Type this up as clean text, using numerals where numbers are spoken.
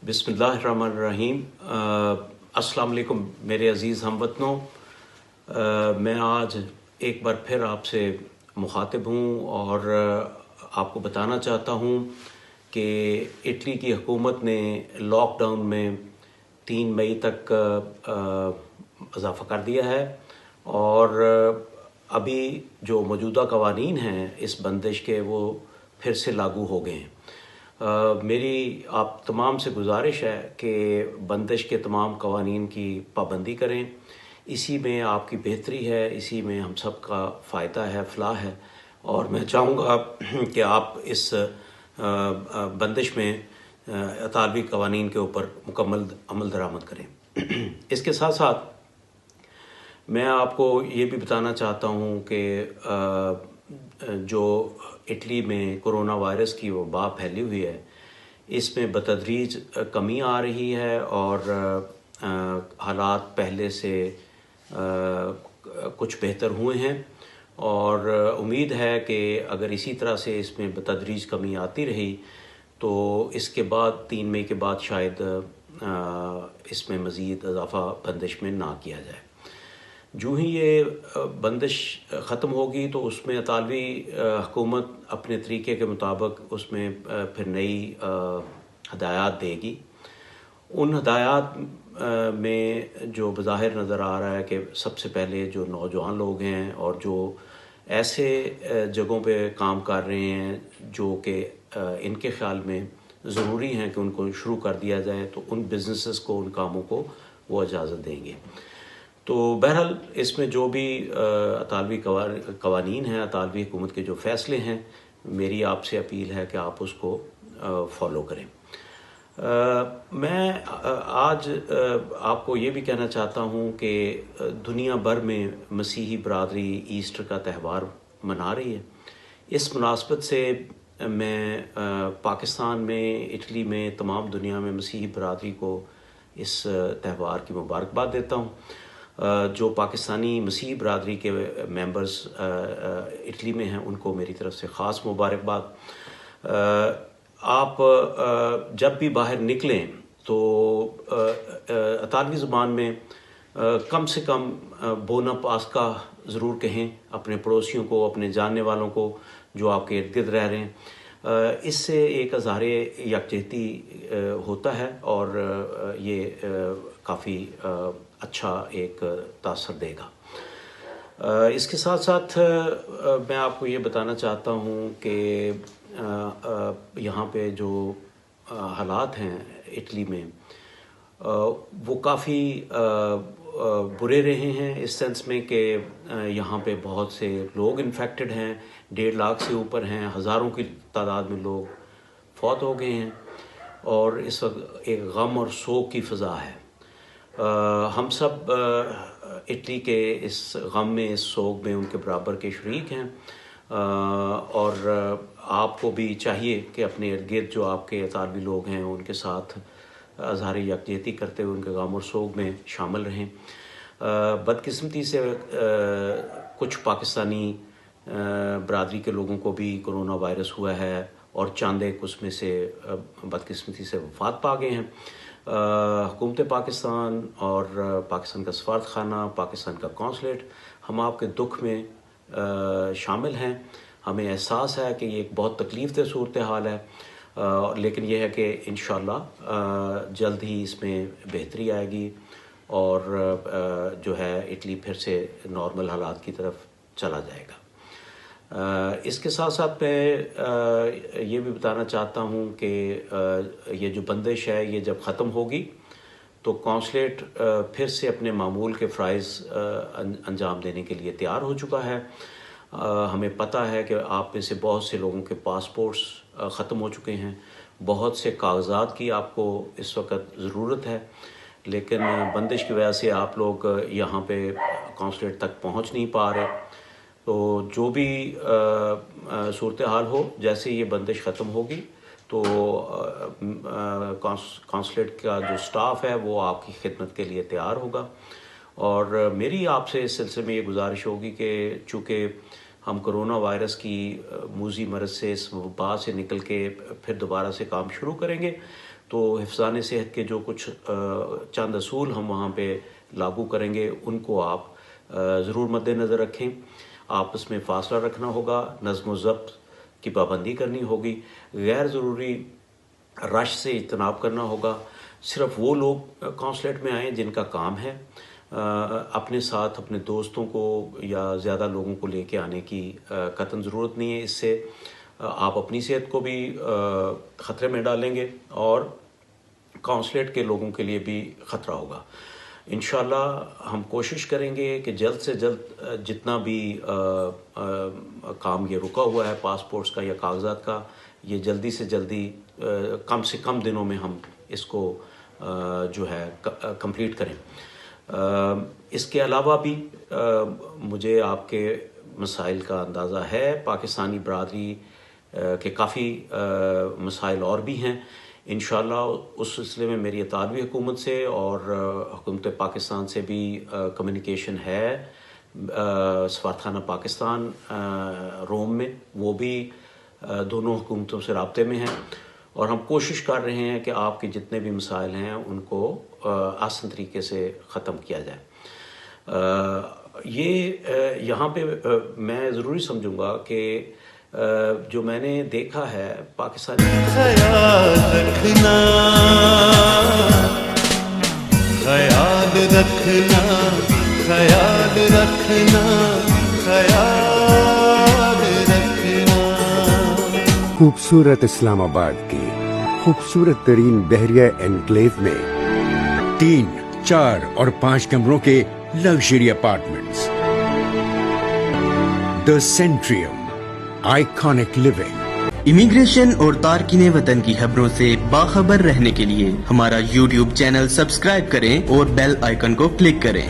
बिस्मिल्लाहिर्रहमानिर्रहीम। अस्सलाम वालेकुम मेरे अज़ीज़ हमवतनों। मैं आज एक बार फिर आपसे मुखातिब हूँ और आपको बताना चाहता हूँ कि इटली की हुकूमत ने लॉकडाउन में 3 मई तक इजाफ़ा कर दिया है और अभी जो मौजूदा कवानीन हैं इस बंदिश के वो फिर से लागू हो गए हैं। मेरी आप तमाम से गुजारिश है कि बंदिश के तमाम कवानीन की पाबंदी करें। इसी में आपकी बेहतरी है, इसी में हम सब का फ़ायदा है, फ़लाह है। और मैं चाहूँगा कि आप इस बंदिश में इतालवी कवानीन के ऊपर मुकम्मल अमल दरामद करें। इसके साथ साथ मैं आपको ये भी बताना चाहता हूँ कि जो इटली में कोरोना वायरस की वबा फैली हुई है, इसमें बतदरीज कमी आ रही है और हालात पहले से कुछ बेहतर हुए हैं और उम्मीद है कि अगर इसी तरह से इसमें बतदरीज कमी आती रही तो इसके बाद 3 मई के बाद शायद इसमें मज़ीद इजाफ़ा बंदिश में ना किया जाए। जो ही ये बंदिश ख़त्म होगी तो उसमें इतालवी हुकूमत अपने तरीके के मुताबिक उसमें फिर नई हदायत देगी। उन हदायत में जो बज़ाहिर नज़र आ रहा है कि सबसे पहले जो नौजवान लोग हैं और जो ऐसे जगहों पे काम कर रहे हैं जो कि इनके ख़्याल में ज़रूरी हैं कि उनको शुरू कर दिया जाए, तो उन बिज़नेसेस को, उन कामों को वो इजाज़त देंगे। तो बहरहाल इसमें जो भी इतालवी कवानीन हैं, इतालवी हुकूमत के जो फ़ैसले हैं, मेरी आपसे अपील है कि आप उसको फ़ॉलो करें। मैं आज आपको ये भी कहना चाहता हूँ कि दुनिया भर में मसीही बरादरी ईस्टर का त्यौहार मना रही है। इस मुनासबत से मैं पाकिस्तान में, इटली में, तमाम दुनिया में मसीही बरादरी को इस त्यौहार की मुबारकबाद देता हूँ। जो पाकिस्तानी मसीही बरादरी के मेंबर्स इटली में हैं उनको मेरी तरफ से ख़ास मुबारकबाद। आप जब भी बाहर निकलें तो इतालवी ज़ुबान में कम से कम बोना पास्का ज़रूर कहें अपने पड़ोसियों को, अपने जानने वालों को जो आपके इर्द गिर्द रह रहे हैं। इससे एक इज़हार यकजहती होता है और ये काफ़ी अच्छा एक तासर देगा। इसके साथ साथ मैं आपको ये बताना चाहता हूँ कि यहाँ पे जो हालात हैं इटली में वो काफ़ी बुरे रहे हैं इस सेंस में कि यहाँ पे बहुत से लोग इन्फेक्टेड हैं, 1.5 लाख से ऊपर हैं, हज़ारों की तादाद में लोग फौत हो गए हैं और इस वक्त एक गम और सोग की फ़ज़ा है। हम सब इटली के इस गम में, इस सोग में उनके बराबर के शरीक हैं और आपको भी चाहिए कि अपने इर्द गिर्द जो आपके इतालवी लोग हैं उनके साथ इज़हार यकजहती करते हुए उनके गम और सोग में शामिल रहें। बदकिस्मती से कुछ पाकिस्तानी बरादरी के लोगों को भी कोरोना वायरस हुआ है और चंद एक उसमें से बदकिस्मती से वफ़ात पा गए हैं। हुकूमत पाकिस्तान और पाकिस्तान का सफारत खाना, पाकिस्तान का कौंसलेट, हम आपके दुख में शामिल हैं। हमें एहसास है कि ये एक बहुत तकलीफ़ दह सूरत हाल है, लेकिन यह है कि इंशाअल्लाह जल्द ही इसमें बेहतरी आएगी और जो है इटली फिर से नॉर्मल हालात की तरफ चला जाएगा। इसके साथ साथ मैं ये भी बताना चाहता हूँ कि ये जो बंदिश है ये जब ख़त्म होगी तो कौंसलेट फिर से अपने मामूल के फ़राइज़ अंजाम देने के लिए तैयार हो चुका है। हमें पता है कि आप में से बहुत से लोगों के पासपोर्ट्स ख़त्म हो चुके हैं, बहुत से कागज़ात की आपको इस वक्त ज़रूरत है, लेकिन बंदिश की वजह से आप लोग यहाँ पे कौंसलेट तक पहुँच नहीं पा रहे। तो जो भी सूरत हाल हो, जैसे ये बंदिश ख़त्म होगी तो कौंसलेट का जो स्टाफ है वो आपकी खिदमत के लिए तैयार होगा। और मेरी आपसे इस सिलसिले में ये गुजारिश होगी कि चूँकि ہم کرونا وائرس کی موذی مرض سے اس وبا سے نکل کے پھر دوبارہ سے کام شروع کریں گے تو حفظان صحت کے جو کچھ چند اصول ہم وہاں پہ لاگو کریں گے ان کو آپ ضرور مد نظر رکھیں. آپس میں فاصلہ رکھنا ہوگا, نظم و ضبط کی پابندی کرنی ہوگی, غیر ضروری رش سے اجتناب کرنا ہوگا. صرف وہ لوگ کونسلیٹ میں آئیں جن کا کام ہے, اپنے ساتھ اپنے دوستوں کو یا زیادہ لوگوں کو لے کے آنے کی قطعاً ضرورت نہیں ہے. اس سے آپ اپنی صحت کو بھی خطرے میں ڈالیں گے اور کونسلیٹ کے لوگوں کے لیے بھی خطرہ ہوگا. انشاءاللہ ہم کوشش کریں گے کہ جلد سے جلد جتنا بھی کام یہ رکا ہوا ہے پاسپورٹس کا یا کاغذات کا, یہ جلدی سے جلدی کم سے کم دنوں میں ہم اس کو جو ہے کمپلیٹ کریں. اس کے علاوہ بھی مجھے آپ کے مسائل کا اندازہ ہے. پاکستانی برادری کے کافی مسائل اور بھی ہیں. انشاءاللہ اس سلسلے میں میری اطالوی حکومت سے اور حکومت پاکستان سے بھی کمیونیکیشن ہے. سفارتخانہ پاکستان روم میں وہ بھی دونوں حکومتوں سے رابطے میں ہیں اور ہم کوشش کر رہے ہیں کہ آپ کے جتنے بھی مسائل ہیں ان کو آسان طریقے سے ختم کیا جائے. یہ یہاں پہ میں ضروری سمجھوں گا کہ جو میں نے دیکھا ہے پاکستانی خیال رکھنا خیال رکھنا خیال رکھنا خیال رکھنا. خوبصورت اسلام آباد کی خوبصورت ترین بحریہ انکلیو میں 3, 4 اور 5 کمروں کے لگژری اپارٹمنٹس. دی سینٹریم آئیکانک لیونگ. امیگریشن اور تارکین وطن کی خبروں سے باخبر رہنے کے لیے ہمارا YouTube چینل سبسکرائب کریں اور بیل آئیکن کو کلک کریں.